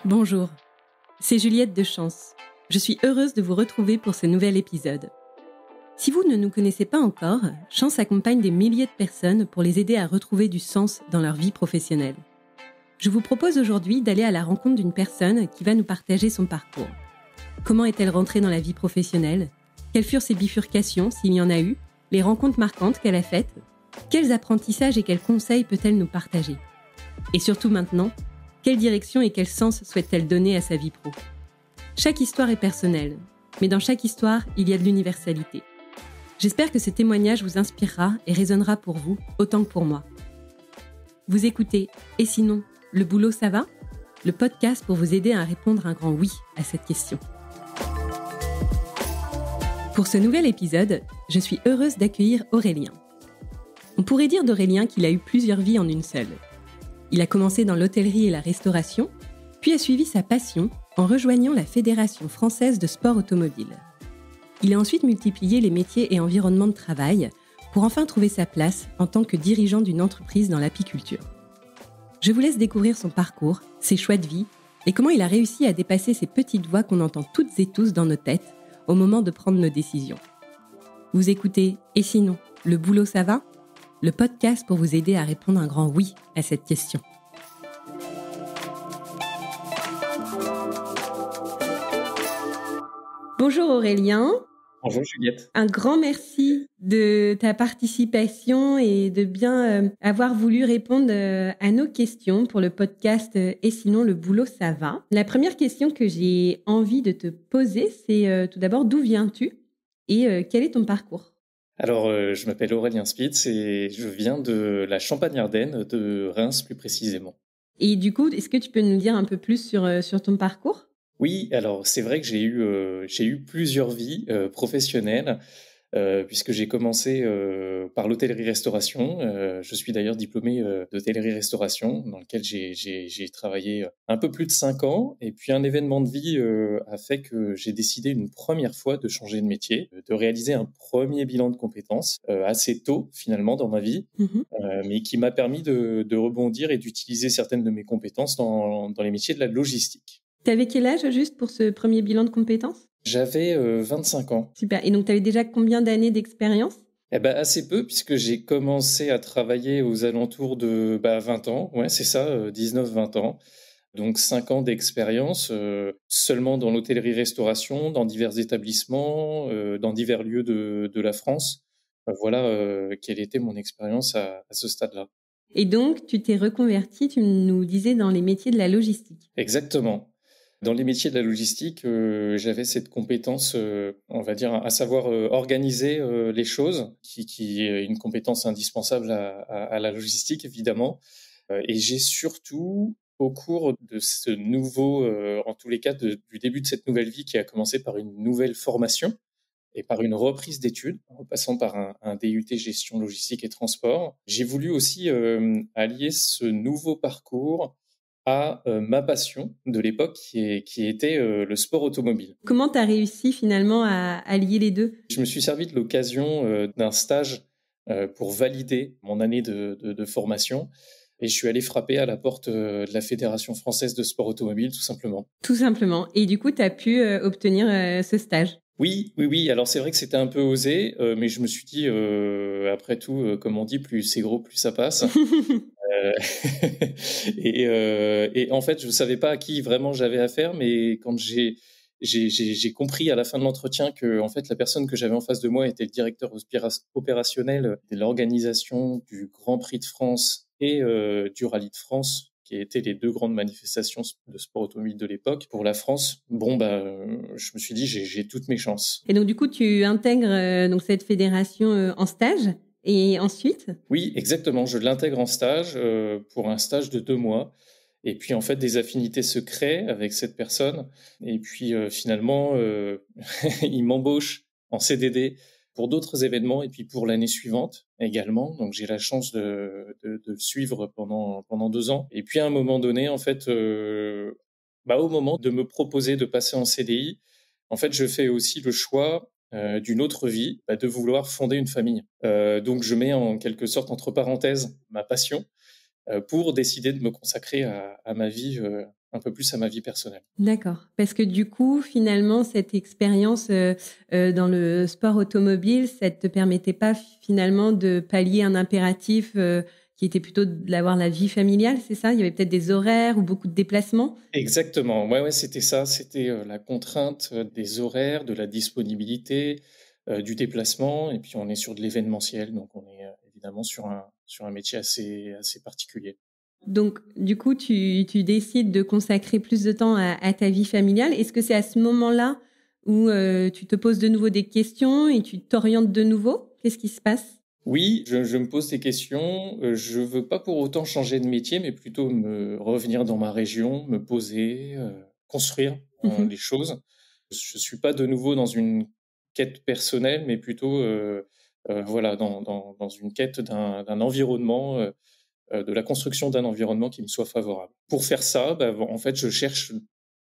Bonjour, c'est Juliette de Chance. Je suis heureuse de vous retrouver pour ce nouvel épisode. Si vous ne nous connaissez pas encore, Chance accompagne des milliers de personnes pour les aider à retrouver du sens dans leur vie professionnelle. Je vous propose aujourd'hui d'aller à la rencontre d'une personne qui va nous partager son parcours. Comment est-elle rentrée dans la vie professionnelle ? Quelles furent ses bifurcations, s'il y en a eu ? Les rencontres marquantes qu'elle a faites ? Quels apprentissages et quels conseils peut-elle nous partager ? Et surtout maintenant, quelle direction et quel sens souhaite-t-elle donner à sa vie pro ? Chaque histoire est personnelle, mais dans chaque histoire, il y a de l'universalité. J'espère que ce témoignage vous inspirera et résonnera pour vous autant que pour moi. Vous écoutez « Et sinon, le boulot ça va ?» Le podcast pour vous aider à répondre un grand oui à cette question. Pour ce nouvel épisode, je suis heureuse d'accueillir Aurélien. On pourrait dire d'Aurélien qu'il a eu plusieurs vies en une seule. Il a commencé dans l'hôtellerie et la restauration, puis a suivi sa passion en rejoignant la Fédération française de sport automobile. Il a ensuite multiplié les métiers et environnements de travail pour enfin trouver sa place en tant que dirigeant d'une entreprise dans l'apiculture. Je vous laisse découvrir son parcours, ses choix de vie et comment il a réussi à dépasser ces petites voix qu'on entend toutes et tous dans nos têtes au moment de prendre nos décisions. Vous écoutez « Et sinon, le boulot ça va ?» Le podcast pour vous aider à répondre un grand oui à cette question. Bonjour Aurélien. Bonjour Juliette. Un grand merci de ta participation et de bien avoir voulu répondre à nos questions pour le podcast « Et sinon, le boulot ça va ?» La première question que j'ai envie de te poser, c'est tout d'abord d'où viens-tu et quel est ton parcours ? Alors, je m'appelle Aurélien Spitz et je viens de la Champagne-Ardenne, de Reims plus précisément. Et du coup, est-ce que tu peux nous dire un peu plus sur ton parcours ? Oui, alors c'est vrai que j'ai eu plusieurs vies professionnelles, puisque j'ai commencé par l'hôtellerie-restauration. Je suis d'ailleurs diplômé d'hôtellerie-restauration, dans lequel j'ai travaillé un peu plus de 5 ans. Et puis un événement de vie a fait que j'ai décidé une première fois de changer de métier, de réaliser un premier bilan de compétences assez tôt finalement dans ma vie, mais qui m'a permis de rebondir et d'utiliser certaines de mes compétences dans les métiers de la logistique. T'avais quel âge juste pour ce premier bilan de compétences ? J'avais 25 ans. Super. Et donc, tu avais déjà combien d'années d'expérience ? Eh ben, assez peu, puisque j'ai commencé à travailler aux alentours de 20 ans. Ouais, c'est ça, 19-20 ans. Donc 5 ans d'expérience seulement dans l'hôtellerie-restauration, dans divers établissements, dans divers lieux de la France. Voilà quelle était mon expérience à ce stade-là. Et donc, tu t'es reconverti, tu nous disais, dans les métiers de la logistique. Exactement. Dans les métiers de la logistique, j'avais cette compétence, on va dire, à savoir organiser les choses, qui est une compétence indispensable à la logistique, évidemment. Et j'ai surtout, au cours de ce nouveau, en tous les cas, du début de cette nouvelle vie qui a commencé par une nouvelle formation et par une reprise d'études, en passant par un DUT gestion logistique et transport, j'ai voulu aussi allier ce nouveau parcours à ma passion de l'époque qui était le sport automobile. Comment tu as réussi finalement à lier les deux ? Je me suis servi de l'occasion d'un stage pour valider mon année de formation et je suis allé frapper à la porte de la Fédération française de sport automobile, tout simplement. Tout simplement. Et du coup, tu as pu obtenir ce stage ? Oui. Alors c'est vrai que c'était un peu osé, mais je me suis dit, après tout, comme on dit, plus c'est gros, plus ça passe. Euh, et en fait, je ne savais pas à qui vraiment j'avais affaire, mais quand j'ai compris à la fin de l'entretien que en fait, la personne que j'avais en face de moi était le directeur opérationnel de l'organisation du Grand Prix de France et du Rallye de France, qui étaient les 2 grandes manifestations de sport automobile de l'époque pour la France. Je me suis dit, j'ai toutes mes chances. Et donc, du coup, tu intègres donc cette fédération en stage. Et ensuite ? Oui, exactement. Je l'intègre en stage pour un stage de 2 mois. Et puis, en fait, des affinités se créent avec cette personne. Et puis, finalement, il m'embauche en CDD pour d'autres événements et puis pour l'année suivante également. Donc, j'ai la chance de le suivre pendant 2 ans. Et puis, à un moment donné, en fait, au moment de me proposer de passer en CDI, en fait, je fais aussi le choix d'une autre vie, de vouloir fonder une famille. Donc, je mets en quelque sorte entre parenthèses ma passion pour décider de me consacrer à ma vie, un peu plus à ma vie personnelle. D'accord. Parce que du coup, finalement, cette expérience dans le sport automobile, ça te permettait pas finalement de pallier un impératif qui était plutôt d'avoir la vie familiale, c'est ça? Il y avait peut-être des horaires ou beaucoup de déplacements? Exactement, ouais, c'était ça, c'était, la contrainte, des horaires, de la disponibilité, du déplacement et puis on est sur de l'événementiel, donc on est, évidemment sur un métier assez particulier. Donc, du coup, tu décides de consacrer plus de temps à ta vie familiale. Est-ce que c'est à ce moment-là où tu te poses de nouveau des questions et tu t'orientes de nouveau? Qu'est-ce qui se passe? Oui, je me pose des questions, je veux pas pour autant changer de métier, mais plutôt me revenir dans ma région, me poser, construire, Mhm. les choses. Je suis pas de nouveau dans une quête personnelle, mais plutôt, voilà, dans une quête d'un environnement, de la construction d'un environnement qui me soit favorable. Pour faire ça, bah, en fait, je cherche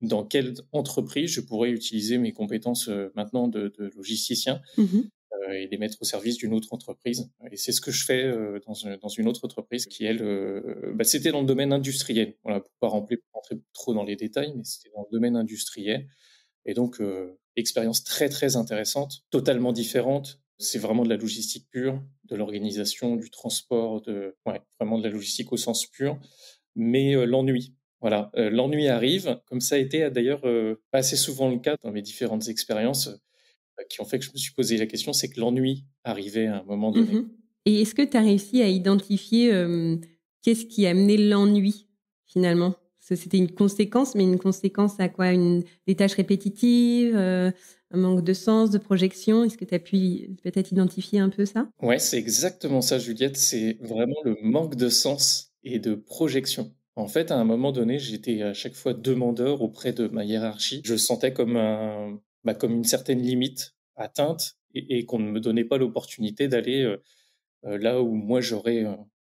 dans quelle entreprise je pourrais utiliser mes compétences, maintenant de logisticien, Mhm. et les mettre au service d'une autre entreprise. Et c'est ce que je fais dans une autre entreprise qui, elle, bah, c'était dans le domaine industriel. Voilà, pour pas rentrer trop dans les détails, mais c'était dans le domaine industriel. Et donc, expérience très, très intéressante, totalement différente. C'est vraiment de la logistique pure, de l'organisation, du transport, ouais, vraiment de la logistique au sens pur. Mais l'ennui, voilà, l'ennui arrive, comme ça a été d'ailleurs pas assez souvent le cas dans mes différentes expériences, qui ont fait que je me suis posé la question, c'est que l'ennui arrivait à un moment donné. Mhm. Et est-ce que tu as réussi à identifier qu'est-ce qui a amené l'ennui finalement? Parce que c'était une conséquence, mais une conséquence à quoi? Des tâches répétitives, un manque de sens, de projection? Est-ce que tu as pu peut-être identifier un peu ça? Ouais, c'est exactement ça, Juliette. C'est vraiment le manque de sens et de projection. En fait, à un moment donné, j'étais à chaque fois demandeur auprès de ma hiérarchie. Je sentais comme une certaine limite atteinte et qu'on ne me donnait pas l'opportunité d'aller là où moi j'aurais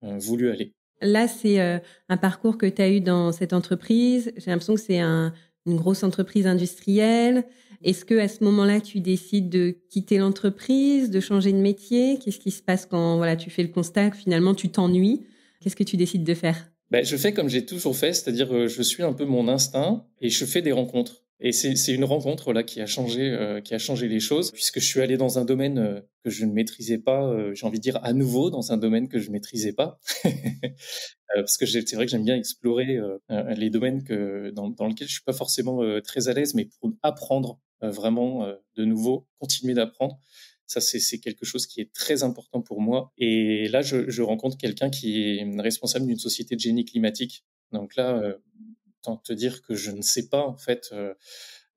voulu aller. Là, c'est un parcours que tu as eu dans cette entreprise. J'ai l'impression que c'est une grosse entreprise industrielle. Est-ce que à ce moment-là, tu décides de quitter l'entreprise, de changer de métier? Qu'est-ce qui se passe quand voilà, tu fais le constat que finalement tu t'ennuies? Qu'est-ce que tu décides de faire? Ben, je fais comme j'ai toujours fait, c'est-à-dire je suis un peu mon instinct et je fais des rencontres. Et c'est une rencontre là qui a changé les choses, puisque je suis allé dans un domaine que je ne maîtrisais pas, j'ai envie de dire à nouveau dans un domaine que je maîtrisais pas, parce que c'est vrai que j'aime bien explorer les domaines dans lesquels je suis pas forcément très à l'aise, mais pour apprendre vraiment de nouveau, continuer d'apprendre. Ça, c'est quelque chose qui est très important pour moi. Et là, je rencontre quelqu'un qui est responsable d'une société de génie climatique. Donc là, autant te dire que je ne sais pas en fait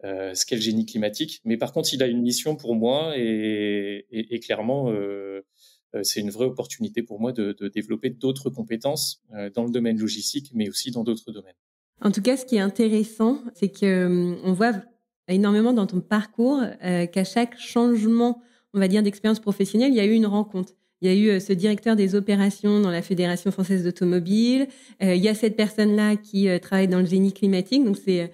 ce qu'est le génie climatique. Mais par contre, il a une mission pour moi et clairement, c'est une vraie opportunité pour moi de développer d'autres compétences dans le domaine logistique, mais aussi dans d'autres domaines. En tout cas, ce qui est intéressant, c'est que on voit énormément dans ton parcours qu'à chaque changement, on va dire, d'expérience professionnelle, il y a eu une rencontre. Il y a eu ce directeur des opérations dans la Fédération française d'automobile. Il y a cette personne-là qui travaille dans le génie climatique. Donc, c'est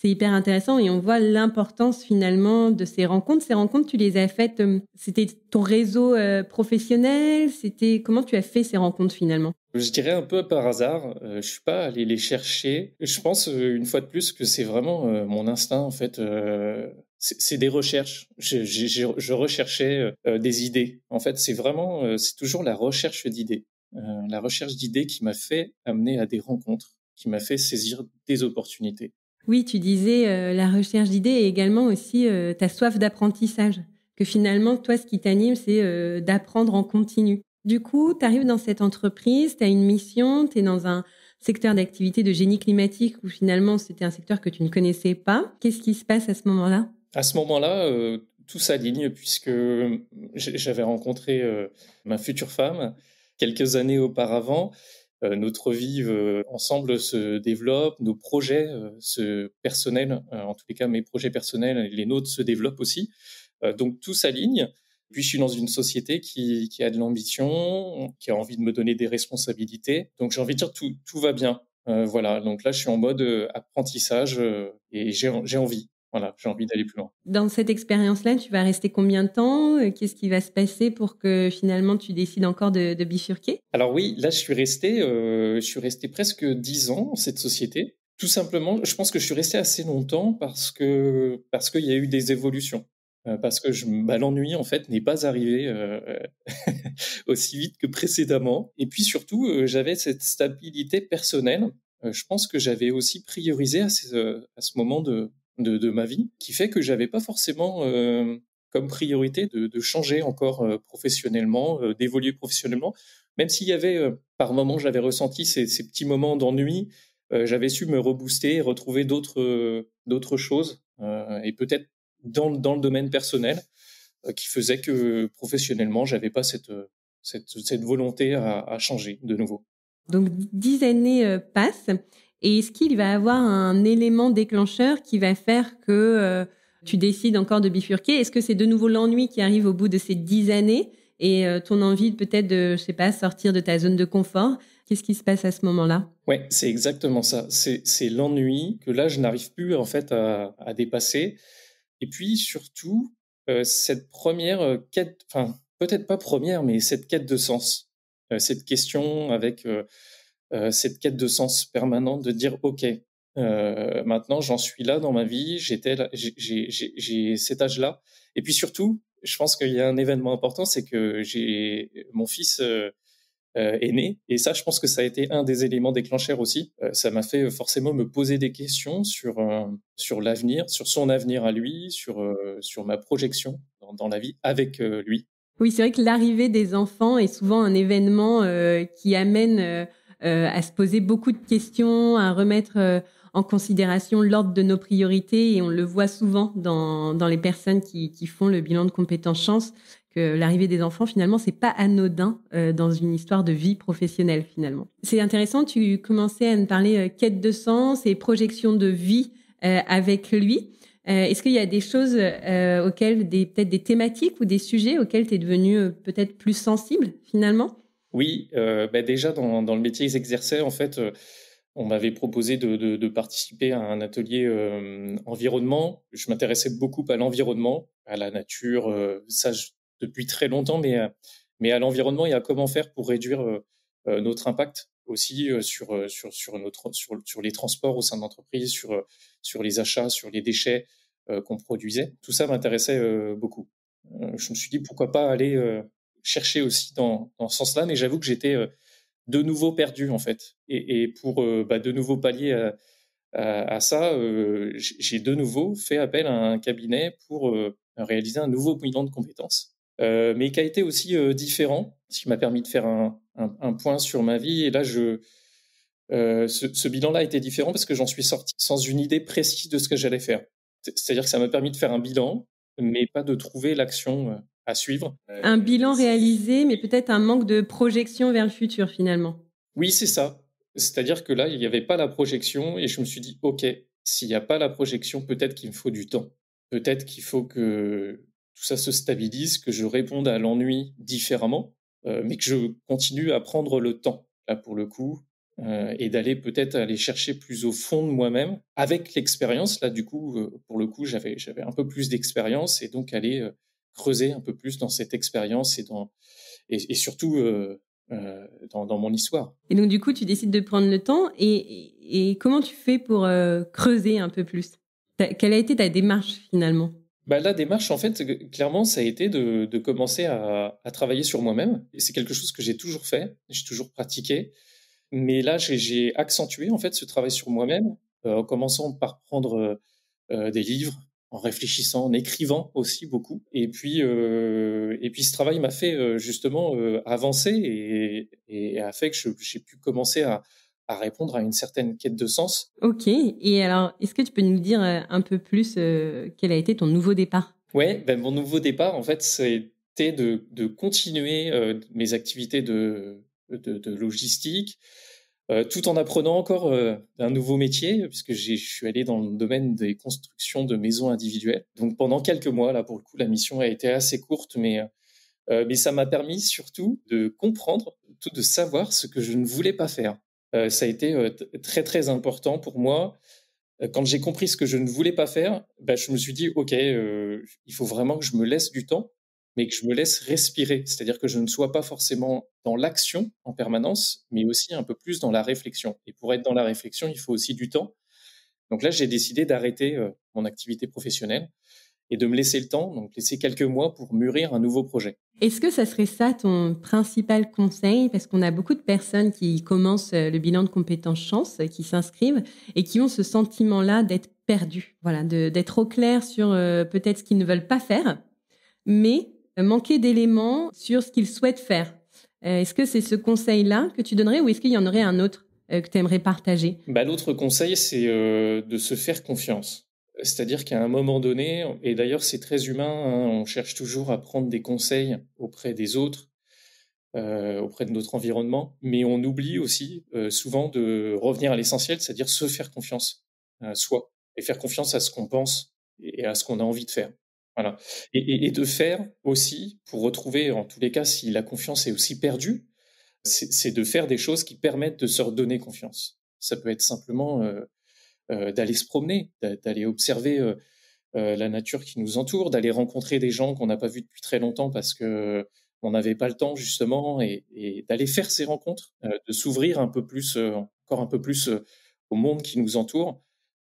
hyper intéressant et on voit l'importance finalement de ces rencontres. Ces rencontres, tu les as faites, c'était ton réseau professionnel? C'était comment tu as fait ces rencontres finalement? Je dirais un peu par hasard, je suis pas allé les chercher. Je pense, une fois de plus que c'est vraiment, mon instinct en fait, c'est des recherches. Je recherchais, des idées. En fait, c'est vraiment, c'est toujours la recherche d'idées. La recherche d'idées qui m'a fait amener à des rencontres, qui m'a fait saisir des opportunités. Oui, tu disais la recherche d'idées et également aussi ta soif d'apprentissage. Que finalement, toi, ce qui t'anime, c'est d'apprendre en continu. Du coup, tu arrives dans cette entreprise, tu as une mission, tu es dans un secteur d'activité de génie climatique où finalement, c'était un secteur que tu ne connaissais pas. Qu'est-ce qui se passe à ce moment-là? À ce moment-là, tout s'aligne puisque j'avais rencontré ma future femme quelques années auparavant. Notre vie ensemble se développe, nos projets personnels, en tous les cas mes projets personnels et les nôtres se développent aussi. Donc tout s'aligne. Puis je suis dans une société qui a de l'ambition, qui a envie de me donner des responsabilités. Donc j'ai envie de dire tout va bien. Voilà. Donc là je suis en mode apprentissage et j'ai envie. Voilà, j'ai envie d'aller plus loin. Dans cette expérience-là, tu vas rester combien de temps? Qu'est-ce qui va se passer pour que finalement tu décides encore de bifurquer? Alors oui, là, je suis resté presque 10 ans dans cette société. Tout simplement, je pense que je suis resté assez longtemps parce qu'il y a eu des évolutions. Parce que l'ennui, en fait, n'est pas arrivé aussi vite que précédemment. Et puis surtout, j'avais cette stabilité personnelle. Je pense que j'avais aussi priorisé à ce moment de ma vie, qui fait que j'avais pas forcément comme priorité de changer encore professionnellement, d'évoluer professionnellement. Même s'il y avait, par moments, j'avais ressenti ces petits moments d'ennui, j'avais su me rebooster et retrouver d'autres choses, et peut-être dans le domaine personnel, qui faisait que professionnellement, j'avais pas cette volonté à changer de nouveau. Donc 10 années passent et est-ce qu'il va y avoir un élément déclencheur qui va faire que tu décides encore de bifurquer? Est-ce que c'est de nouveau l'ennui qui arrive au bout de ces 10 années et ton envie peut-être de, je sais pas, sortir de ta zone de confort? Qu'est-ce qui se passe à ce moment-là? Ouais, c'est exactement ça. C'est l'ennui que là, je n'arrive plus en fait à dépasser. Et puis surtout, cette première quête, enfin peut-être pas première, mais cette quête de sens, cette question avec cette quête de sens permanente de dire ok, maintenant j'en suis là dans ma vie, j'ai cet âge-là. Et puis surtout, je pense qu'il y a un événement important, c'est que j'ai mon fils est né. Et ça, je pense que ça a été un des éléments déclencheurs aussi. Ça m'a fait forcément me poser des questions sur l'avenir, sur son avenir à lui, sur ma projection dans la vie avec lui. Oui, c'est vrai que l'arrivée des enfants est souvent un événement qui amène à se poser beaucoup de questions, à remettre en considération l'ordre de nos priorités. Et on le voit souvent dans les personnes qui font le bilan de compétences chance, que l'arrivée des enfants, finalement, c'est pas anodin dans une histoire de vie professionnelle, finalement. C'est intéressant, tu commençais à me parler quête de sens et projection de vie avec lui. Est-ce qu'il y a des choses auxquelles, peut-être des thématiques ou des sujets auxquels tu es devenu peut-être plus sensible finalement? Oui, déjà dans le métier que j'exerçais, en fait, on m'avait proposé de participer à un atelier environnement. Je m'intéressais beaucoup à l'environnement, à la nature, depuis très longtemps, mais à l'environnement et à comment faire pour réduire notre impact aussi sur les transports au sein de l'entreprise, sur les achats, sur les déchets qu'on produisait. Tout ça m'intéressait beaucoup. Je me suis dit pourquoi pas aller chercher aussi dans ce sens-là, mais j'avoue que j'étais de nouveau perdu en fait. Et pour de nouveau pallier à ça, j'ai de nouveau fait appel à un cabinet pour réaliser un nouveau bilan de compétences, mais qui a été aussi différent, ce qui m'a permis de faire un point sur ma vie. Et là, ce bilan-là a été différent parce que j'en suis sorti sans une idée précise de ce que j'allais faire. C'est-à-dire que ça m'a permis de faire un bilan, mais pas de trouver l'action à suivre. Un bilan réalisé, mais peut-être un manque de projection vers le futur finalement. Oui, c'est ça. C'est-à-dire que là, il n'y avait pas la projection et je me suis dit, OK, s'il n'y a pas la projection, peut-être qu'il me faut du temps. Peut-être qu'il faut que tout ça se stabilise, que je réponde à l'ennui différemment, mais que je continue à prendre le temps, là, pour le coup, et d'aller peut-être aller chercher plus au fond de moi-même. Avec l'expérience, là, du coup, pour le coup, j'avais un peu plus d'expérience et donc aller creuser un peu plus dans cette expérience et surtout dans mon histoire. Et donc du coup, tu décides de prendre le temps et comment tu fais pour creuser un peu plus? Quelle a été ta démarche finalement? La démarche, en fait, clairement, ça a été de commencer à travailler sur moi-même. Et c'est quelque chose que j'ai toujours fait, j'ai toujours pratiqué. Mais là, j'ai accentué en fait ce travail sur moi-même, en commençant par prendre des livres, en réfléchissant, en écrivant aussi beaucoup. Et puis ce travail m'a fait justement avancer et a fait que j'ai pu commencer à répondre à une certaine quête de sens. Ok. Et alors, est-ce que tu peux nous dire un peu plus quel a été ton nouveau départ? Ouais, mon nouveau départ, en fait, c'était de continuer mes activités de logistique, tout en apprenant encore un nouveau métier, puisque je suis allé dans le domaine des constructions de maisons individuelles. Donc pendant quelques mois, là, pour le coup, la mission a été assez courte, mais ça m'a permis surtout de comprendre, de savoir ce que je ne voulais pas faire. Ça a été très, très important pour moi Quand j'ai compris ce que je ne voulais pas faire, je me suis dit: «OK, il faut vraiment que je me laisse du temps, mais que je me laisse respirer». C'est-à-dire que je ne sois pas forcément dans l'action en permanence, mais aussi un peu plus dans la réflexion et pour être dans la réflexion, il faut aussi du temps. Donc là, j'ai décidé d'arrêter, mon activité professionnelle et de me laisser le temps, donc laisser quelques mois pour mûrir un nouveau projet. Est-ce que ça serait ça ton principal conseil? Parce qu'on a beaucoup de personnes qui commencent le bilan de compétences chance, qui s'inscrivent et qui ont ce sentiment-là d'être perdus. Voilà, d'être au clair sur peut-être ce qu'ils ne veulent pas faire, mais manquer d'éléments sur ce qu'ils souhaitent faire. Est-ce que c'est ce conseil-là que tu donnerais ou est-ce qu'il y en aurait un autre que tu aimerais partager? L'autre conseil, c'est, de se faire confiance. C'est-à-dire qu'à un moment donné, et d'ailleurs c'est très humain, hein, on cherche toujours à prendre des conseils auprès des autres, auprès de notre environnement, mais on oublie aussi, souvent de revenir à l'essentiel, c'est-à-dire se faire confiance à soi et faire confiance à ce qu'on pense et à ce qu'on a envie de faire. Voilà et de faire aussi pour retrouver, en tous les cas, si la confiance est aussi perdue, c'est de faire des choses qui permettent de se redonner confiance. Ça peut être simplement, d'aller se promener, d'aller observer, la nature qui nous entoure, d'aller rencontrer des gens qu'on n'a pas vus depuis très longtemps parce que on n'avait pas le temps justement et d'aller faire ces rencontres, de s'ouvrir un peu plus, encore un peu plus, au monde qui nous entoure.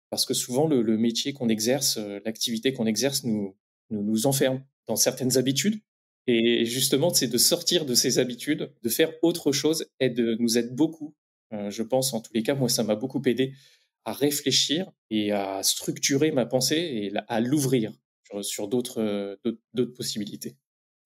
Parce que souvent le métier qu'on exerce, l'activité qu'on exerce nous enferme dans certaines habitudes et justement, c'est de sortir de ces habitudes, de faire autre chose et de nous aide beaucoup. Je pense, en tous les cas, moi, ça m'a beaucoup aidé à réfléchir et à structurer ma pensée et à l'ouvrir sur d'autres possibilités.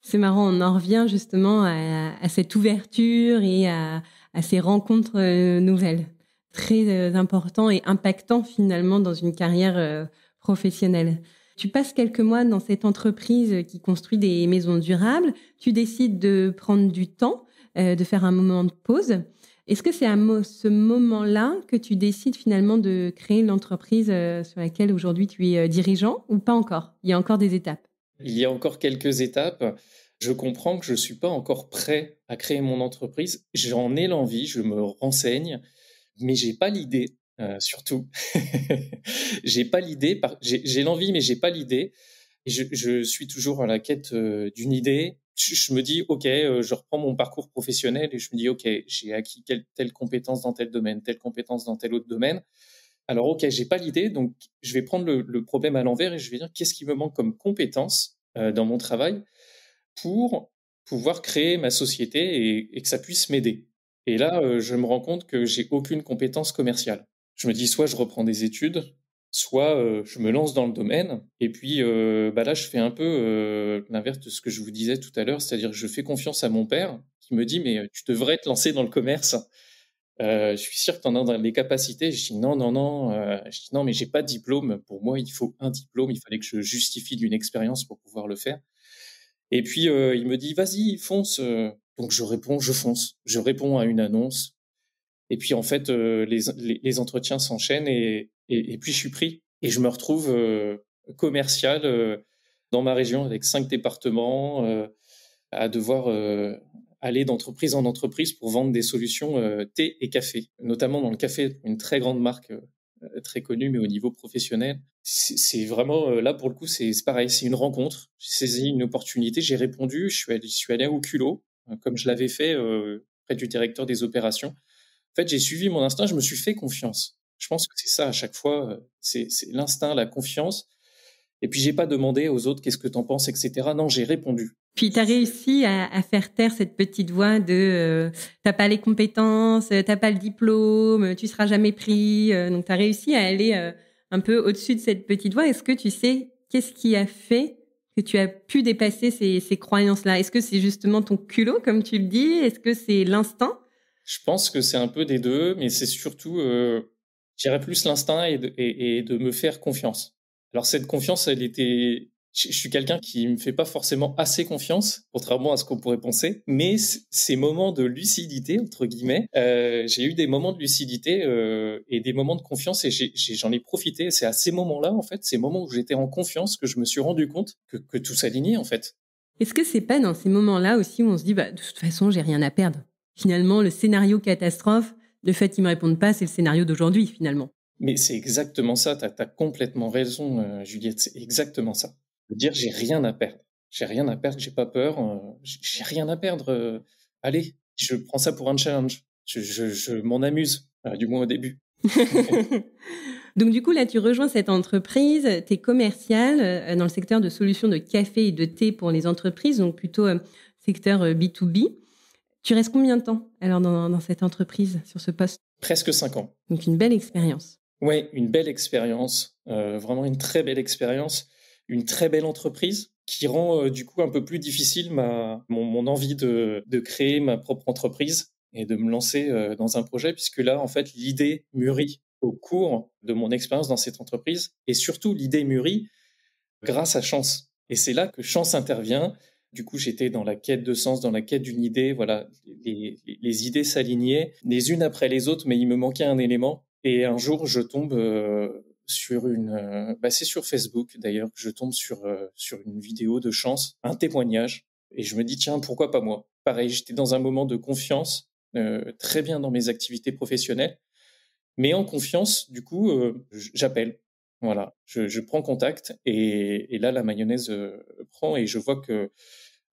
C'est marrant, on en revient justement à cette ouverture et à ces rencontres nouvelles. Très important et impactant finalement dans une carrière professionnelle. Tu passes quelques mois dans cette entreprise qui construit des maisons durables. Tu décides de prendre du temps, de faire un moment de pause. Est-ce que c'est à ce moment-là que tu décides finalement de créer l'entreprise sur laquelle aujourd'hui tu es dirigeant ou pas encore? Il y a encore des étapes. Il y a encore quelques étapes. Je comprends que je suis pas encore prêt à créer mon entreprise. J'en ai l'envie, je me renseigne, mais j'ai pas l'idée, surtout. J'ai pas l'idée, j'ai l'envie, mais j'ai pas l'idée. Et je suis toujours à la quête, d'une idée. Je me dis: «OK, je reprends mon parcours professionnel» et je me dis: «OK, j'ai acquis telle compétence dans tel domaine, telle compétence dans tel autre domaine. Alors OK, j'ai pas l'idée, donc je vais prendre le problème à l'envers et je vais dire: "Qu'est-ce qui me manque comme compétence, dans mon travail pour pouvoir créer ma société et que ça puisse m'aider"?» Et là, je me rends compte que j'ai aucune compétence commerciale. Je me dis: soit je reprends des études, soit, je me lance dans le domaine et puis, là, je fais un peu, l'inverse de ce que je vous disais tout à l'heure, c'est-à-dire que je fais confiance à mon père qui me dit: «Mais, tu devrais te lancer dans le commerce. Je suis sûr que tu en as dans les capacités». Je dis: «Non, non, non», je dis: «Non, mais j'ai pas de diplôme. Pour moi, il faut un diplôme. Il fallait que je justifie d'une expérience pour pouvoir le faire». Et puis, il me dit: «Vas-y, fonce», donc je réponds, je fonce. Je réponds à une annonce et puis en fait, les entretiens s'enchaînent et puis je suis pris et je me retrouve, commercial, dans ma région avec 5 départements, à devoir, aller d'entreprise en entreprise pour vendre des solutions, thé et café. Notamment dans le café, une très grande marque, très connue, mais au niveau professionnel. C'est vraiment, là pour le coup, c'est pareil, c'est une rencontre. J'ai saisi une opportunité, j'ai répondu, je suis allé au culot, comme je l'avais fait, près du directeur des opérations. En fait, j'ai suivi mon instinct, je me suis fait confiance. Je pense que c'est ça à chaque fois, c'est l'instinct, la confiance et puis j'ai pas demandé aux autres: «Qu'est-ce que tu en penses?» et cetera. Non, j'ai répondu. Puis tu as réussi à faire taire cette petite voix de tu pas les compétences, tu pas le diplôme, tu seras jamais pris. Donc tu as réussi à aller un peu au-dessus de cette petite voix. Est-ce que tu sais qu'est-ce qui a fait que tu as pu dépasser ces croyances-là? Est-ce que c'est justement ton culot, comme tu le dis? Est-ce que c'est l'instinct? Je pense que c'est un peu des 2, mais c'est surtout, je dirais plus l'instinct et de me faire confiance. Alors cette confiance, elle était je suis quelqu'un qui me fait pas forcément assez confiance, contrairement à ce qu'on pourrait penser, mais ces moments de «lucidité» entre guillemets, j'ai eu des moments de lucidité, et des moments de confiance et j'en ai profité. C'est à ces moments-là, en fait, ces moments où j'étais en confiance que je me suis rendu compte que tout s'alignait, en fait. Est-ce que c'est pas dans ces moments-là aussi où on se dit de toute façon, j'ai rien à perdre? Finalement, le scénario catastrophe, le fait qu'ils me répondent pas, c'est le scénario d'aujourd'hui, finalement. Mais c'est exactement ça, tu as complètement raison, Juliette, c'est exactement ça. De dire: «J'ai rien à perdre. J'ai rien à perdre, j'ai pas peur, j'ai rien à perdre, allez, je prends ça pour un challenge. Je m'en amuse, du moins au début». Donc du coup, là, tu rejoins cette entreprise, tu es commercial dans le secteur de solutions de café et de thé pour les entreprises, donc plutôt secteur B2B. Tu restes combien de temps alors dans cette entreprise, sur ce poste? Presque 5 ans. Donc une belle expérience. Ouais, une belle expérience, vraiment une très belle expérience, une très belle entreprise qui rend, du coup un peu plus difficile mon envie de créer ma propre entreprise et de me lancer, dans un projet puisque là, en fait, l'idée mûrit au cours de mon expérience dans cette entreprise et surtout l'idée mûrit grâce à Chance et c'est là que Chance intervient. Du coup, j'étais dans la quête de sens, dans la quête d'une idée, voilà, les idées s'alignaient les unes après les autres, mais il me manquait un élément et un jour, je tombe, sur c'est sur Facebook d'ailleurs que je tombe sur une vidéo de Chance, un témoignage et je me dis: «Tiens, pourquoi pas moi?» Pareil, j'étais dans un moment de confiance, très bien dans mes activités professionnelles, mais en confiance, du coup, j'appelle. Voilà, je prends contact et là, la mayonnaise, prend et je vois que,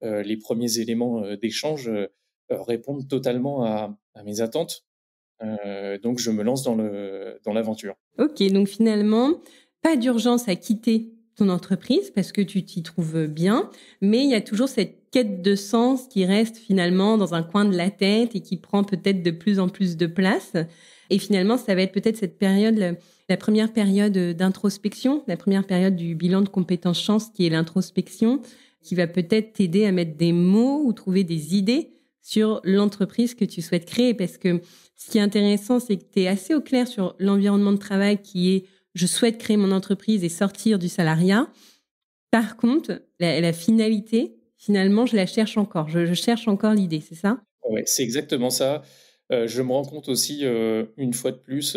les premiers éléments, d'échange, répondent totalement à mes attentes. Donc je me lance dans l'aventure. Ok, donc finalement, pas d'urgence à quitter ton entreprise parce que tu t'y trouves bien, mais il y a toujours cette quête de sens qui reste finalement dans un coin de la tête et qui prend peut-être de plus en plus de place. Et finalement, ça va être peut-être cette période, la première période d'introspection, la première période du bilan de compétences chance qui est l'introspection, qui va peut-être t'aider à mettre des mots ou trouver des idées sur l'entreprise que tu souhaites créer. Parce que ce qui est intéressant, c'est que tu es assez au clair sur l'environnement de travail qui est « je souhaite créer mon entreprise et sortir du salariat ». Par contre, la finalité, finalement, je la cherche encore. Je cherche encore l'idée, c'est ça? Ouais, c'est exactement ça. Je me rends compte aussi, une fois de plus,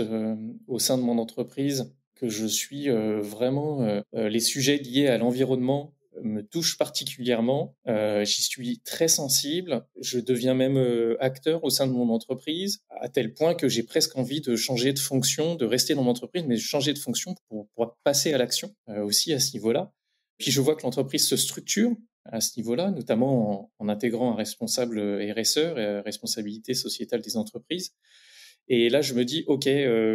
au sein de mon entreprise que je suis, vraiment, les sujets liés à l'environnement me touchent particulièrement. J'y suis très sensible. Je deviens même, acteur au sein de mon entreprise, à tel point que j'ai presque envie de changer de fonction, de rester dans mon entreprise, mais changer de fonction pour passer à l'action, aussi à ce niveau-là. Puis je vois que l'entreprise se structure à ce niveau-là, notamment en intégrant un responsable RSE, responsabilité sociétale des entreprises. Et là, je me dis, OK,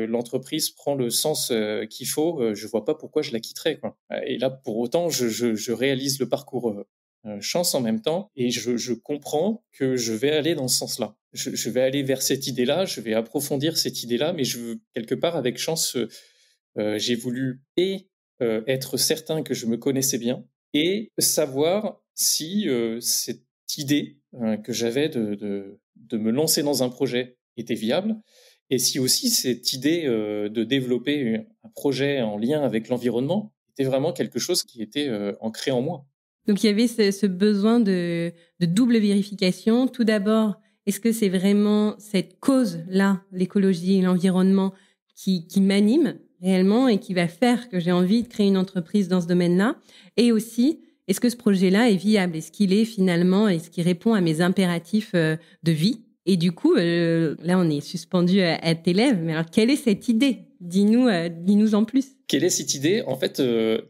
l'entreprise prend le sens qu'il faut, je vois pas pourquoi je la quitterais, quoi. Et là, pour autant, je réalise le parcours chance en même temps et je comprends que je vais aller dans ce sens-là. Je vais aller vers cette idée-là, je vais approfondir cette idée-là, mais je veux, quelque part, avec chance, j'ai voulu être certain que je me connaissais bien et savoir si cette idée que j'avais de me lancer dans un projet était viable et si aussi cette idée de développer un projet en lien avec l'environnement était vraiment quelque chose qui était ancré en moi. Donc, il y avait ce besoin de double vérification. Tout d'abord, est-ce que c'est vraiment cette cause-là, l'écologie et l'environnement, qui m'anime réellement et qui va faire que j'ai envie de créer une entreprise dans ce domaine-là? Et aussi, est-ce que ce projet-là est viable? Est-ce qu'il est finalement, est-ce qu'il répond à mes impératifs de vie? Et du coup, là, on est suspendu à tes lèvres. Mais alors, quelle est cette idée? Dis-nous en plus. Quelle est cette idée? En fait,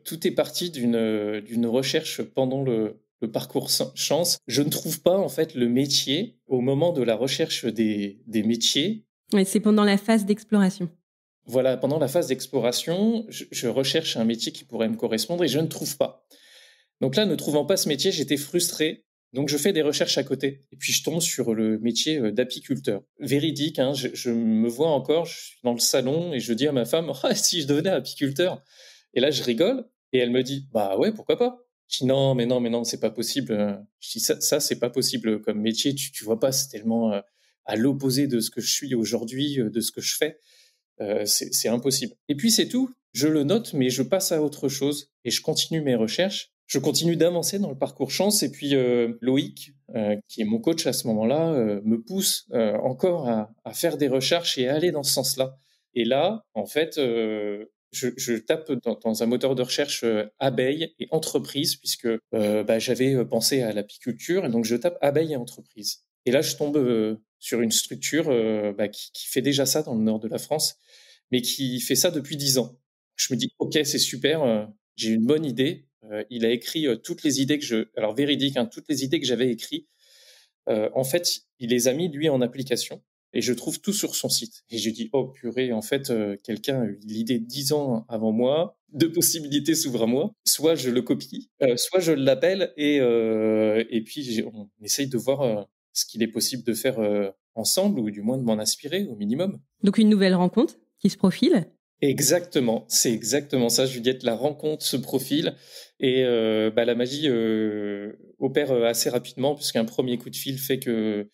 tout est parti d'une recherche pendant le parcours chance. Je ne trouve pas en fait le métier au moment de la recherche des métiers. Ouais, c'est pendant la phase d'exploration. Voilà, pendant la phase d'exploration, je recherche un métier qui pourrait me correspondre et je ne trouve pas. Donc là, ne trouvant pas ce métier, j'étais frustré. Donc je fais des recherches à côté et puis je tombe sur le métier d'apiculteur. Véridique, hein, je me vois encore, je suis dans le salon et je dis à ma femme: «Ah, si je devenais apiculteur!» Et là, je rigole et elle me dit: «Bah ouais, pourquoi pas?» Je dis: «Non, mais non, mais non, c'est pas possible». Je dis: «Ça, c'est pas possible comme métier, tu vois pas, c'est tellement à l'opposé de ce que je suis aujourd'hui, de ce que je fais. C'est impossible». Et puis c'est tout. Je le note, mais je passe à autre chose et je continue mes recherches. Je continue d'avancer dans le parcours chance et puis Loïc, qui est mon coach à ce moment-là, me pousse encore à faire des recherches et à aller dans ce sens-là. Et là, en fait, je tape dans un moteur de recherche abeilles et entreprises puisque j'avais pensé à l'apiculture et donc je tape abeilles et entreprises. Et là, je tombe sur une structure qui fait déjà ça dans le nord de la France, mais qui fait ça depuis 10 ans. Je me dis: «OK, c'est super, j'ai une bonne idée». Il a écrit, toutes les idées alors véridique, hein, toutes les idées que j'avais écrites, en fait, il les a mis lui en application et je trouve tout sur son site et j'ai dit: «Oh purée, en fait, quelqu'un a eu l'idée 10 ans avant moi, 2 possibilités s'ouvrent à moi, soit je le copie, soit je l'appelle et puis on essaye de voir, ce qu'il est possible de faire, ensemble ou du moins de m'en inspirer au minimum». Donc une nouvelle rencontre qui se profile. Exactement, c'est exactement ça, Juliette. La rencontre se profile et la magie opère assez rapidement puisqu'un premier coup de fil fait que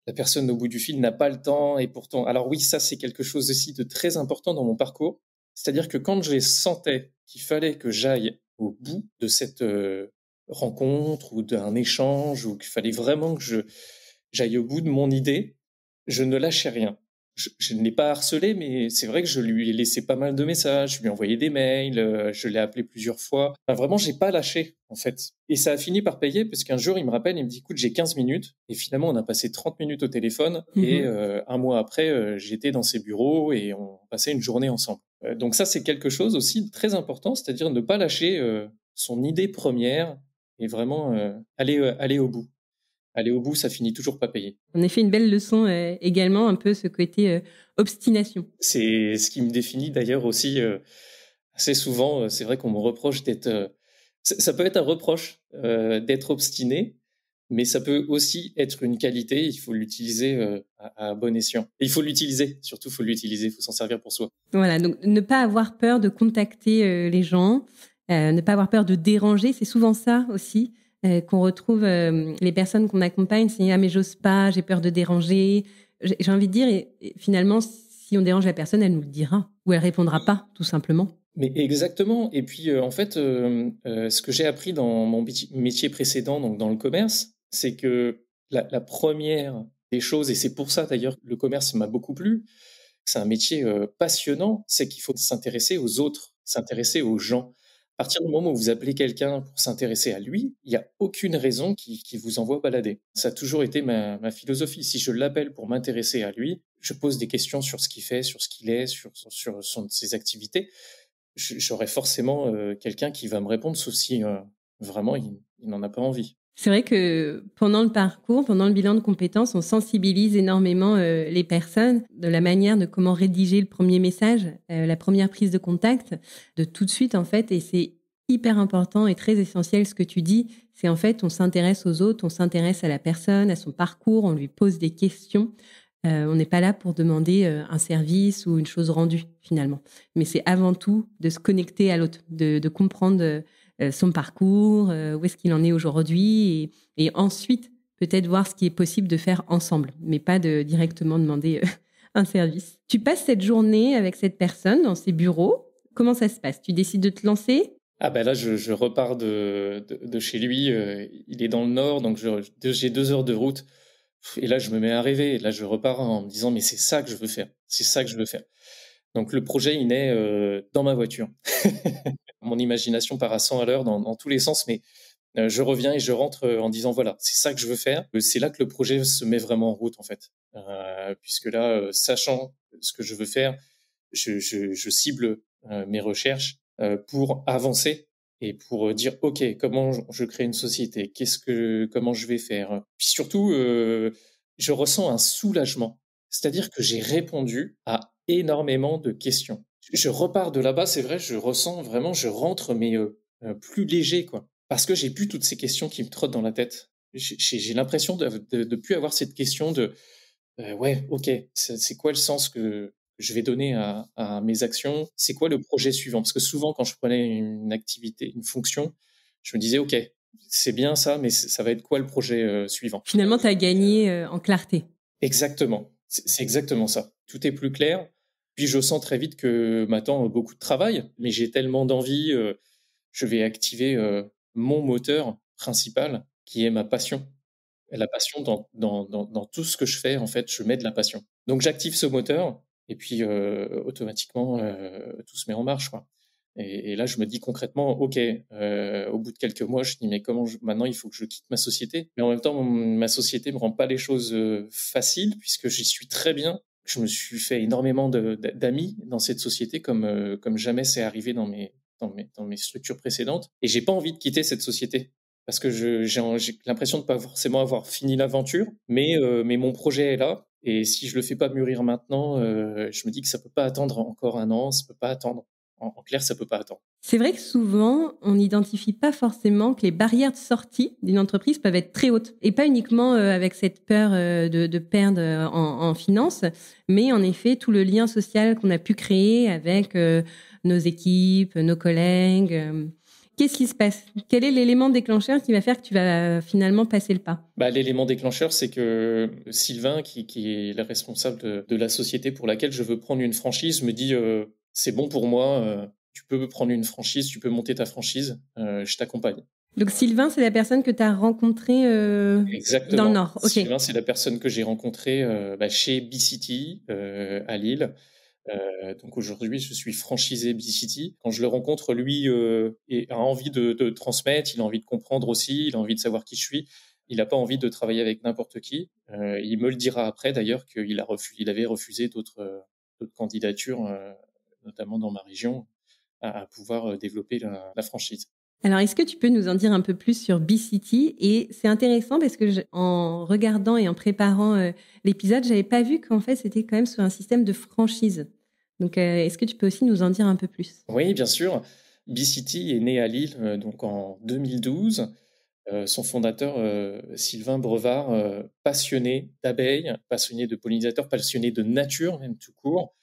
la personne au bout du fil n'a pas le temps et pourtant alors oui, ça c'est quelque chose aussi de très important dans mon parcours. C'est-à-dire que quand je sentais qu'il fallait que j'aille au bout de cette, rencontre ou d'un échange ou qu'il fallait vraiment que j'aille au bout de mon idée, je ne lâchais rien. Je ne l'ai pas harcelé, mais c'est vrai que je lui ai laissé pas mal de messages, je lui ai envoyé des mails, je l'ai appelé plusieurs fois. Enfin, vraiment, j'ai pas lâché, en fait. Et ça a fini par payer parce qu'un jour, il me rappelle, il me dit: «Écoute, j'ai 15 minutes» et finalement, on a passé 30 minutes au téléphone et Mmh. 1 mois après, j'étais dans ses bureaux et on passait une journée ensemble. Donc ça, c'est quelque chose aussi de très important, c'est-à-dire ne pas lâcher, son idée première et vraiment, aller au bout. Aller au bout, ça finit toujours pas payé. En effet, une belle leçon, également, un peu ce côté, obstination. C'est ce qui me définit d'ailleurs aussi, assez souvent, c'est vrai qu'on me reproche d'être, ça peut être un reproche, d'être obstiné, mais ça peut aussi être une qualité. Il faut l'utiliser, à bon escient. Et il faut l'utiliser, surtout il faut l'utiliser, il faut s'en servir pour soi. Voilà, donc ne pas avoir peur de contacter, les gens, ne pas avoir peur de déranger. C'est souvent ça aussi, qu'on retrouve, les personnes qu'on accompagne, c'est: «Ah mais j'ose pas, j'ai peur de déranger». J'ai envie de dire et finalement, si on dérange la personne, elle nous le dira ou elle répondra pas, tout simplement. Mais exactement et puis, en fait, ce que j'ai appris dans mon métier précédent, donc dans le commerce, c'est que la 1re des choses et c'est pour ça d'ailleurs que le commerce m'a beaucoup plu, c'est un métier, passionnant, c'est qu'il faut s'intéresser aux autres, s'intéresser aux gens. À partir du moment où vous appelez quelqu'un pour s'intéresser à lui, il y a aucune raison qu'il vous envoie balader. Ça a toujours été ma philosophie. Si je l'appelle pour m'intéresser à lui, je pose des questions sur ce qu'il fait, sur ce qu'il est, sur ses activités. J'aurai forcément, quelqu'un qui va me répondre, sauf si, vraiment il n'en a pas envie. C'est vrai que pendant le parcours, pendant le bilan de compétences, on sensibilise énormément, les personnes de la manière de comment rédiger le premier message, la première prise de contact, de tout de suite en fait et c'est hyper important et très essentiel ce que tu dis. C'est en fait, on s'intéresse aux autres, on s'intéresse à la personne, à son parcours, on lui pose des questions. On n'est pas là pour demander, un service ou une chose rendue finalement. Mais c'est avant tout de se connecter à l'autre, de comprendre, son parcours, où est-ce qu'il en est aujourd'hui et ensuite peut-être voir ce qui est possible de faire ensemble, mais pas de directement demander, un service. Tu passes cette journée avec cette personne dans ses bureaux. Comment ça se passe? Tu décides de te lancer? Ah bah là, je repars de chez lui, il est dans le nord, donc j'ai 2 heures de route et là, je me mets à rêver. Là, je repars en me disant: «Mais c'est ça que je veux faire, c'est ça que je veux faire». Donc le projet, il naît, dans ma voiture. Mon imagination part à 100 à l'heure dans tous les sens, mais je reviens et je rentre, en disant: «Voilà, c'est ça que je veux faire». C'est là que le projet se met vraiment en route, en fait. Puisque là, sachant ce que je veux faire, je cible, mes recherches, pour avancer et pour, dire: «OK, comment je crée une société? Comment je vais faire?» Puis surtout, je ressens un soulagement. C'est-à-dire que j'ai répondu à énormément de questions. Je repars de là-bas, c'est vrai, je ressens vraiment, je rentre mais, plus léger, quoi. Parce que j'ai plus toutes ces questions qui me trottent dans la tête. J'ai l'impression de plus avoir cette question de, ouais, OK, c'est quoi le sens que je vais donner à mes actions? C'est quoi le projet suivant? Parce que souvent, quand je prenais une activité, une fonction, je me disais: «OK, c'est bien ça, mais ça va être quoi le projet, suivant?» Finalement, tu as gagné, en clarté. Exactement, c'est exactement ça. Tout est plus clair. Puis je sens très vite que m'attend beaucoup de travail, mais j'ai tellement d'envie, je vais activer, mon moteur principal qui est ma passion. La passion dans tout ce que je fais, en fait, je mets de la passion. Donc j'active ce moteur et puis, automatiquement, tout se met en marche, quoi. Et là, je me dis concrètement: «OK», au bout de quelques mois, je dis: «Mais comment je maintenant, il faut que je quitte ma société». Mais en même temps, ma société me rend pas les choses, faciles puisque j'y suis très bien. Je me suis fait énormément d'amis dans cette société comme jamais c'est arrivé dans mes structures précédentes. Et j'ai pas envie de quitter cette société parce que j'ai l'impression de pas forcément avoir fini l'aventure, mais mon projet est là. Et si je le fais pas mûrir maintenant, je me dis que ça peut pas attendre encore un an, ça peut pas attendre. En clair, ça peut pas attendre. C'est vrai que souvent, on n'identifie pas forcément que les barrières de sortie d'une entreprise peuvent être très hautes. Et pas uniquement avec cette peur de perdre en finance, mais en effet, tout le lien social qu'on a pu créer avec nos équipes, nos collègues. Qu'est-ce qui se passe? Quel est l'élément déclencheur qui va faire que tu vas finalement passer le pas? L'élément déclencheur, c'est que Sylvain, qui est le responsable de la société pour laquelle je veux prendre une franchise, me dit c'est bon pour moi, tu peux prendre une franchise, tu peux monter ta franchise, je t'accompagne. Donc Sylvain, c'est la personne que tu as rencontrée Exactement. dans le Nord. Okay. Sylvain, c'est la personne que j'ai rencontrée chez B-City à Lille. Donc aujourd'hui, je suis franchisé B-City. Quand je le rencontre, lui a envie de transmettre, il a envie de comprendre aussi, il a envie de savoir qui je suis. Il n'a pas envie de travailler avec n'importe qui. Il me le dira après d'ailleurs qu'il avait refusé d'autres candidatures, notamment dans ma région, à pouvoir développer la franchise. Alors, est-ce que tu peux nous en dire un peu plus sur B-City? Et c'est intéressant parce que en regardant et en préparant l'épisode, j'avais pas vu qu'en fait, c'était quand même sur un système de franchise. Donc, est-ce que tu peux aussi nous en dire un peu plus? Oui, bien sûr. B-City est né à Lille donc en 2012. Son fondateur, Sylvain Brevard, passionné d'abeilles, passionné de pollinisateurs, passionné de nature même tout court,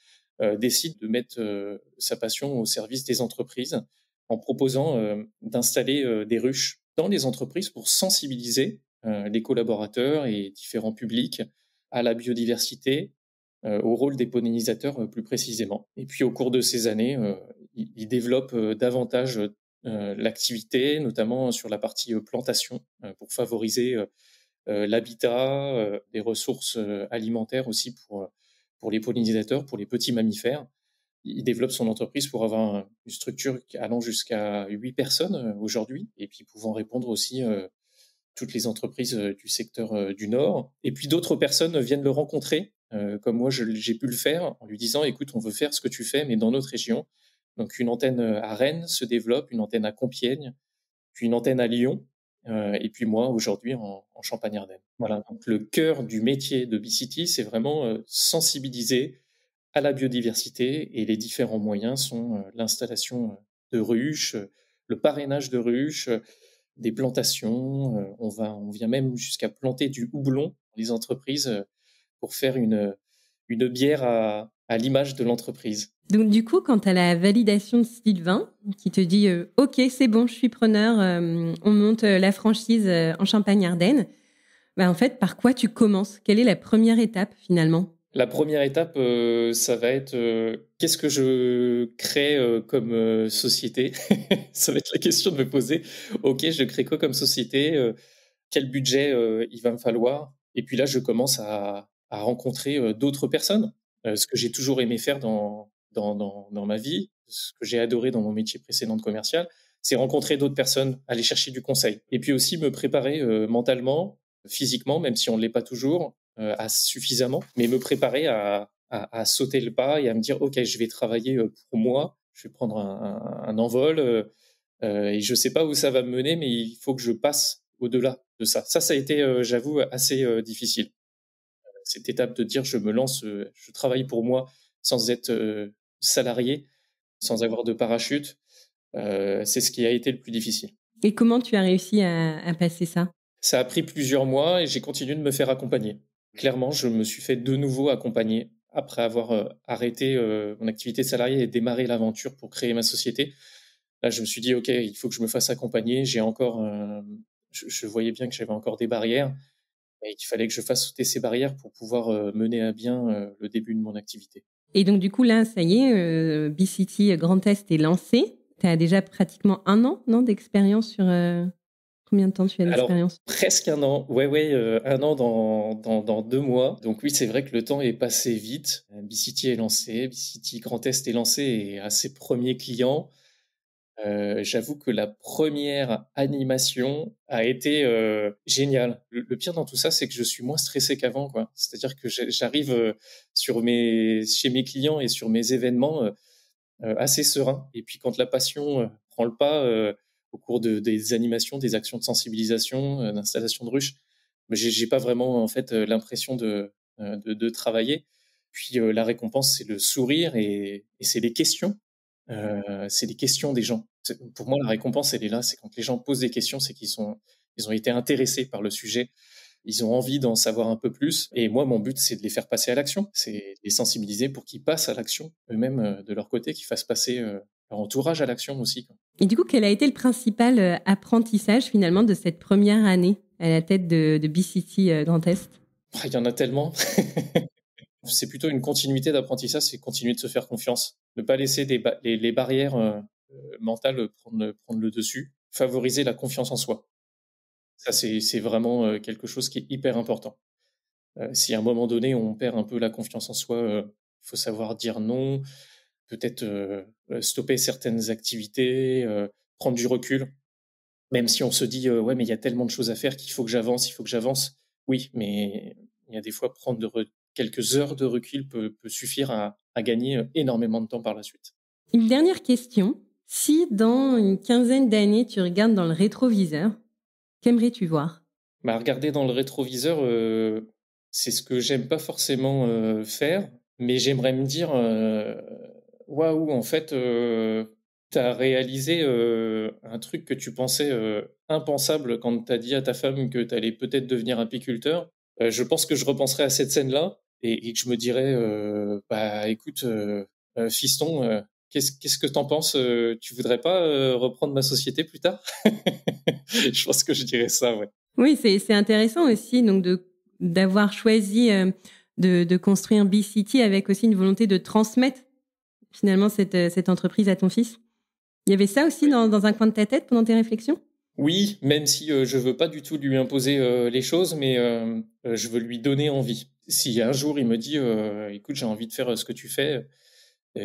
décide de mettre sa passion au service des entreprises en proposant d'installer des ruches dans les entreprises pour sensibiliser les collaborateurs et différents publics à la biodiversité, au rôle des pollinisateurs plus précisément. Et puis au cours de ces années, il développe davantage l'activité, notamment sur la partie plantation, pour favoriser l'habitat, les ressources alimentaires aussi pour les pollinisateurs, pour les petits mammifères. Il développe son entreprise pour avoir une structure allant jusqu'à 8 personnes aujourd'hui, et puis pouvant répondre aussi toutes les entreprises du secteur du Nord. Et puis d'autres personnes viennent le rencontrer, comme moi j'ai pu le faire, en lui disant « Écoute, on veut faire ce que tu fais, mais dans notre région ». Donc une antenne à Rennes se développe, une antenne à Compiègne, puis une antenne à Lyon, et puis moi aujourd'hui en Champagne-Ardenne. Voilà, donc le cœur du métier de B-City, c'est vraiment sensibiliser à la biodiversité, et les différents moyens sont l'installation de ruches, le parrainage de ruches, des plantations. On vient même jusqu'à planter du houblon dans les entreprises pour faire une bière à l'image de l'entreprise. Donc du coup, quand tu as la validation de Sylvain qui te dit OK, c'est bon, je suis preneur, on monte la franchise en Champagne-Ardenne, en fait, par quoi tu commences? Quelle est la première étape finalement? La première étape, ça va être qu'est-ce que je crée comme société? Ça va être la question de me poser. OK, je crée quoi comme société? Quel budget il va me falloir? Et puis là, je commence à rencontrer d'autres personnes. Ce que j'ai toujours aimé faire dans ma vie, ce que j'ai adoré dans mon métier précédent de commercial, c'est rencontrer d'autres personnes, aller chercher du conseil. Et puis aussi me préparer mentalement, physiquement, même si on ne l'est pas toujours, suffisamment, mais me préparer à sauter le pas et à me dire, OK, je vais travailler pour moi, je vais prendre un envol et je ne sais pas où ça va me mener, mais il faut que je passe au-delà de ça. Ça a été, j'avoue, assez difficile. Cette étape de dire, je me lance, je travaille pour moi sans être salarié, sans avoir de parachute, c'est ce qui a été le plus difficile. Et comment tu as réussi à passer ça? Ça a pris plusieurs mois et j'ai continué de me faire accompagner. Clairement, je me suis fait de nouveau accompagner après avoir arrêté mon activité salariée et démarré l'aventure pour créer ma société. Là, je me suis dit, OK, il faut que je me fasse accompagner. J'ai encore, je voyais bien que j'avais encore des barrières et qu'il fallait que je fasse sauter ces barrières pour pouvoir mener à bien le début de mon activité. Et donc, du coup, là, ça y est, B-City Grand Est est lancé. Tu as déjà pratiquement 1 an, non, d'expérience sur... Combien de temps tu as d'expérience? Alors, presque 1 an. Ouais, 1 an dans 2 mois. Donc oui, c'est vrai que le temps est passé vite. B-City est lancé, B-City Grand Est est lancé et a ses premiers clients. J'avoue que la première animation a été géniale. Le pire dans tout ça, c'est que je suis moins stressé qu'avant, quoi. C'est-à-dire que j'arrive chez mes clients et sur mes événements assez serein. Et puis quand la passion prend le pas au cours des animations, des actions de sensibilisation, d'installation de ruches, mais j'ai pas vraiment en fait l'impression de travailler. Puis la récompense, c'est le sourire et c'est les questions. C'est les questions des gens. Pour moi, la récompense, elle est là. C'est quand les gens posent des questions, c'est ils ont été intéressés par le sujet. Ils ont envie d'en savoir un peu plus. Et moi, mon but, c'est de les faire passer à l'action. C'est de les sensibiliser pour qu'ils passent à l'action eux-mêmes de leur côté, qu'ils fassent passer leur entourage à l'action aussi, quoi. Et du coup, quel a été le principal apprentissage finalement de cette première année à la tête de BCT Grand Est? Il y en a tellement. C'est plutôt une continuité d'apprentissage, c'est continuer de se faire confiance. Ne pas laisser les barrières mentales prendre le dessus. Favoriser la confiance en soi. Ça, c'est vraiment quelque chose qui est hyper important. Si à un moment donné, on perd un peu la confiance en soi, il faut savoir dire non, peut-être stopper certaines activités, prendre du recul. Même si on se dit ouais, mais il y a tellement de choses à faire qu'il faut que j'avance, il faut que j'avance. Oui, mais il y a des fois quelques heures de recul peut suffire à gagner énormément de temps par la suite. Une dernière question. Si dans une quinzaine d'années, tu regardes dans le rétroviseur, qu'aimerais-tu voir? Regarder dans le rétroviseur, c'est ce que j'aime pas forcément faire, mais j'aimerais me dire waouh, en fait, tu as réalisé un truc que tu pensais impensable quand tu as dit à ta femme que tu allais peut-être devenir apiculteur. Je pense que je repenserai à cette scène-là et que je me dirais bah écoute, fiston, qu'est-ce que t'en penses? Tu voudrais pas reprendre ma société plus tard? Je pense que je dirais ça, ouais. Oui, c'est intéressant aussi donc d'avoir choisi de construire BCT avec aussi une volonté de transmettre finalement cette entreprise à ton fils. Il y avait ça aussi dans un coin de ta tête pendant tes réflexions? Oui, même si je veux pas du tout lui imposer les choses, mais je veux lui donner envie. Si un jour il me dit écoute, j'ai envie de faire ce que tu fais,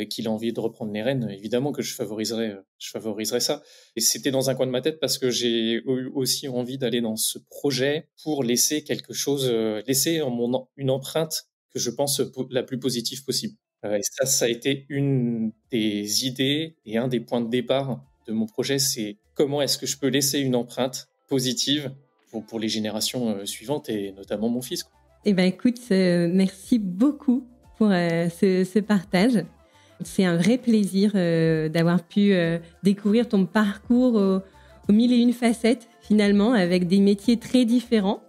qu'il a envie de reprendre les rênes, évidemment que je favoriserai ça. Et c'était dans un coin de ma tête parce que j'ai eu aussi envie d'aller dans ce projet pour laisser quelque chose, laisser une empreinte que je pense la plus positive possible. Et ça a été une des idées et un des points de départ de mon projet, c'est comment est-ce que je peux laisser une empreinte positive pour les générations suivantes et notamment mon fils, quoi. Eh ben écoute, merci beaucoup pour ce partage. C'est un vrai plaisir d'avoir pu découvrir ton parcours aux mille et une facettes finalement, avec des métiers très différents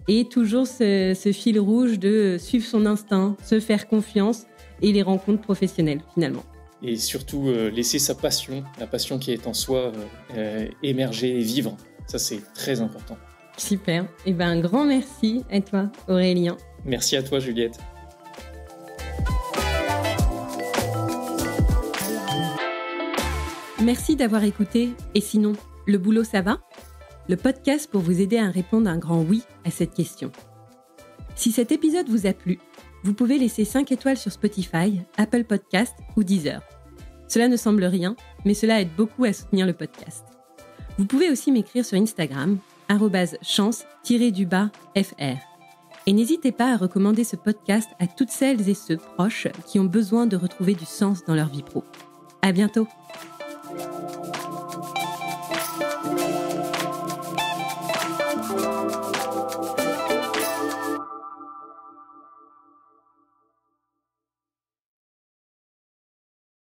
et toujours ce fil rouge de suivre son instinct, se faire confiance et les rencontres professionnelles finalement. Et surtout laisser sa passion, la passion qui est en soi, émerger et vivre. Ça, c'est très important. Super. Eh ben, un grand merci à toi, Aurélien. Merci à toi, Juliette. Merci d'avoir écouté. Et sinon, le boulot, ça va? Le podcast pour vous aider à répondre un grand oui à cette question. Si cet épisode vous a plu, vous pouvez laisser 5 étoiles sur Spotify, Apple Podcast ou Deezer. Cela ne semble rien, mais cela aide beaucoup à soutenir le podcast. Vous pouvez aussi m'écrire sur Instagram, @chance-fr. Et n'hésitez pas à recommander ce podcast à toutes celles et ceux proches qui ont besoin de retrouver du sens dans leur vie pro. À bientôt!